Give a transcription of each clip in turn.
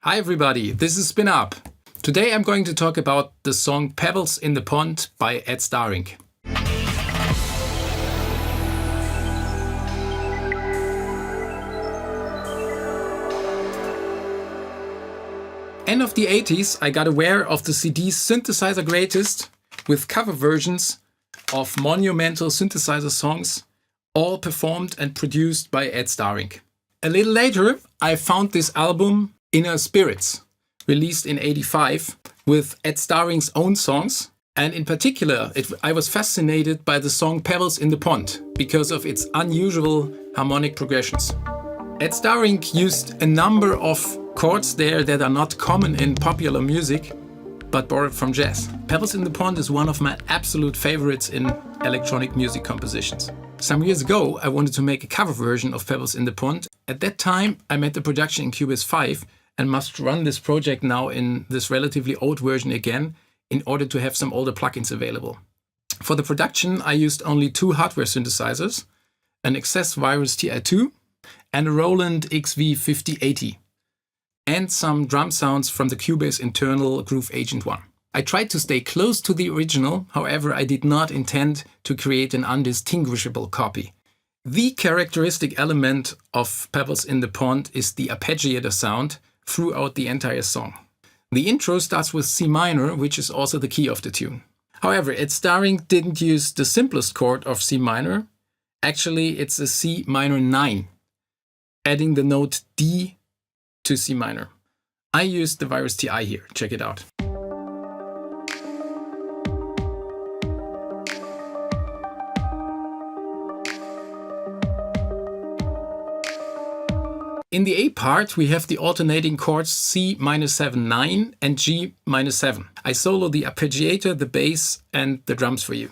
Hi everybody, this is Spin Up. Today I'm going to talk about the song Pebbles in the Pond by Starink. End of the 80s, I got aware of the CD's Synthesizer Greatest with cover versions of monumental synthesizer songs, all performed and produced by Starink. A little later, I found this album Inner Spirits, released in '85 with Starink's own songs. And in particular, I was fascinated by the song Pebbles in the Pond because of its unusual harmonic progressions. Starink used a number of chords there that are not common in popular music, but borrowed from jazz. Pebbles in the Pond is one of my absolute favorites in electronic music compositions. Some years ago, I wanted to make a cover version of Pebbles in the Pond. At that time, I made the production in Cubase 5 and must run this project now in this relatively old version again in order to have some older plugins available. For the production, I used only two hardware synthesizers, an Access Virus TI2 and a Roland XV5080, and some drum sounds from the Cubase internal Groove Agent 1. I tried to stay close to the original, however I did not intend to create an undistinguishable copy. The characteristic element of Pebbles in the Pond is the arpeggiator sound throughout the entire song. The intro starts with C minor, which is also the key of the tune. However, Starink didn't use the simplest chord of C minor. Actually, it's a C minor 9, adding the note D to C minor. I used the Virus TI here, check it out. In the A part, we have the alternating chords C-7-9 and G-7. I solo the arpeggiator, the bass, and the drums for you.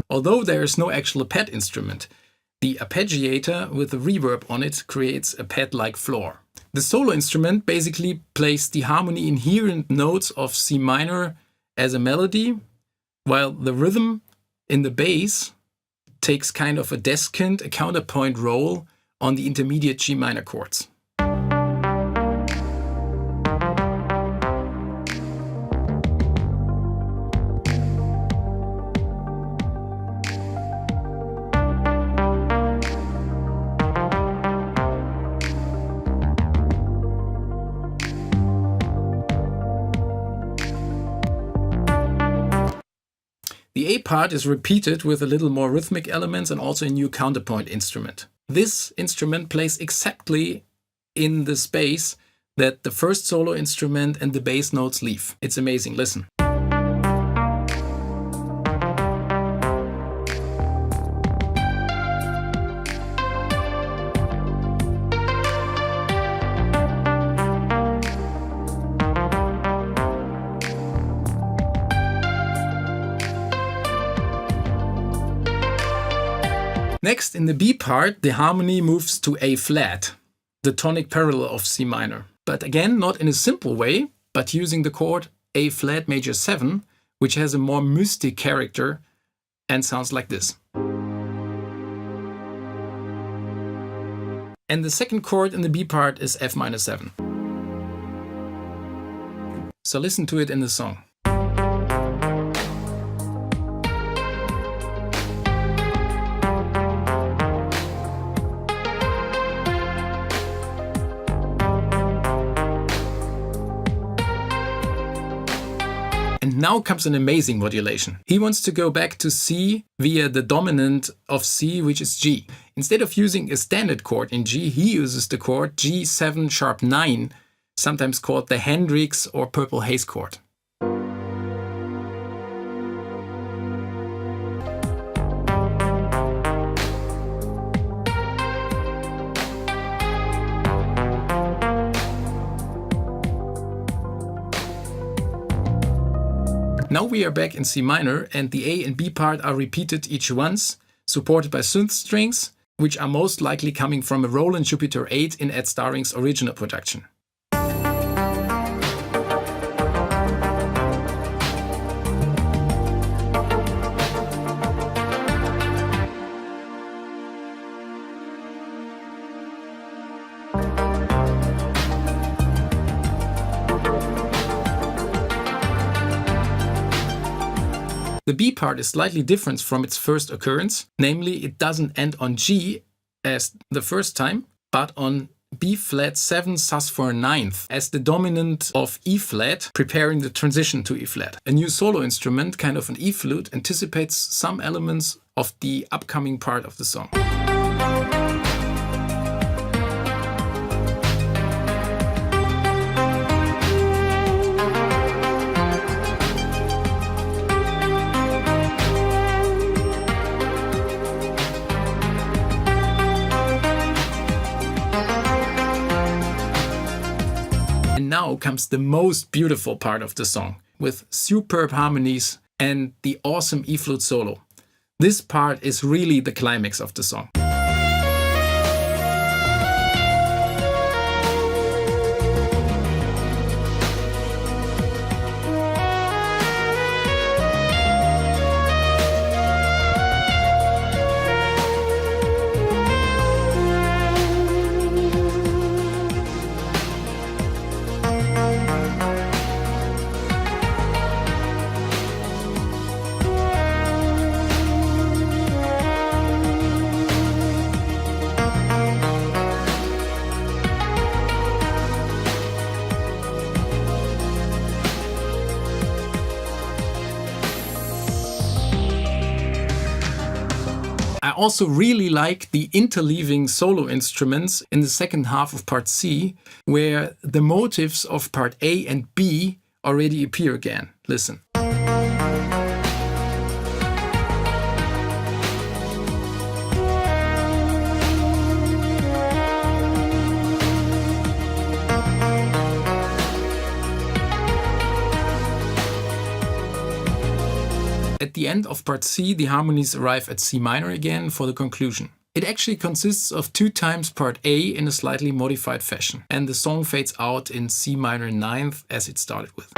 Although there is no actual pad instrument, the arpeggiator with a reverb on it creates a pad-like floor. The solo instrument basically plays the harmony inherent notes of C minor as a melody, while the rhythm in the bass takes kind of a descant, a counterpoint role on the intermediate G minor chords. The A part is repeated with a little more rhythmic elements and also a new counterpoint instrument. This instrument plays exactly in the space that the first solo instrument and the bass notes leave. It's amazing, listen. Next, in the B part, the harmony moves to A flat, the tonic parallel of C minor. But again, not in a simple way, but using the chord A flat major 7, which has a more mystic character and sounds like this. And the second chord in the B part is F minor 7. So listen to it in the song. And now comes an amazing modulation. He wants to go back to C via the dominant of C, which is G. Instead of using a standard chord in G, he uses the chord G7 sharp 9, sometimes called the Hendrix or Purple Haze chord. Now we are back in C minor and the A and B part are repeated each once, supported by synth strings, which are most likely coming from a Roland Jupiter 8 in Ed Starink's original production. The B part is slightly different from its first occurrence, namely it doesn't end on G as the first time, but on B flat 7 sus4 9th as the dominant of E flat, preparing the transition to E flat. A new solo instrument, kind of an E flute, anticipates some elements of the upcoming part of the song. And now comes the most beautiful part of the song, with superb harmonies and the awesome E flute solo. This part is really the climax of the song. I also really like the interleaving solo instruments in the second half of part C, where the motives of part A and B already appear again. Listen. At the end of part C, the harmonies arrive at C minor again for the conclusion. It actually consists of 2 times part A in a slightly modified fashion, and the song fades out in C minor 9th as it started with.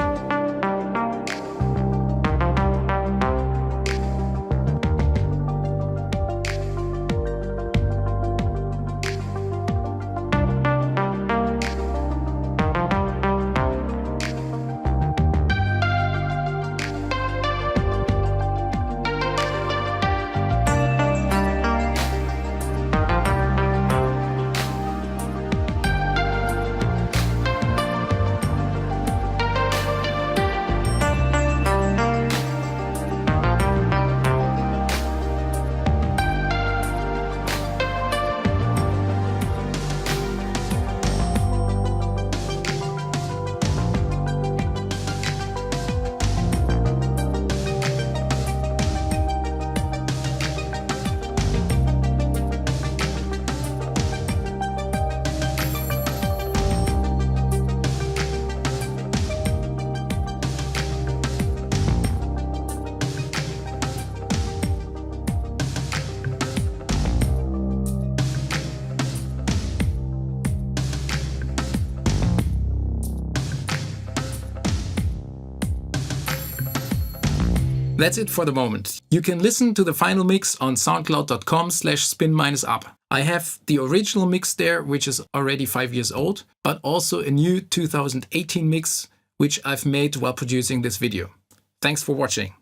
That's it for the moment. You can listen to the final mix on soundcloud.com/spin-up. I have the original mix there, which is already 5 years old, but also a new 2018 mix, which I've made while producing this video. Thanks for watching.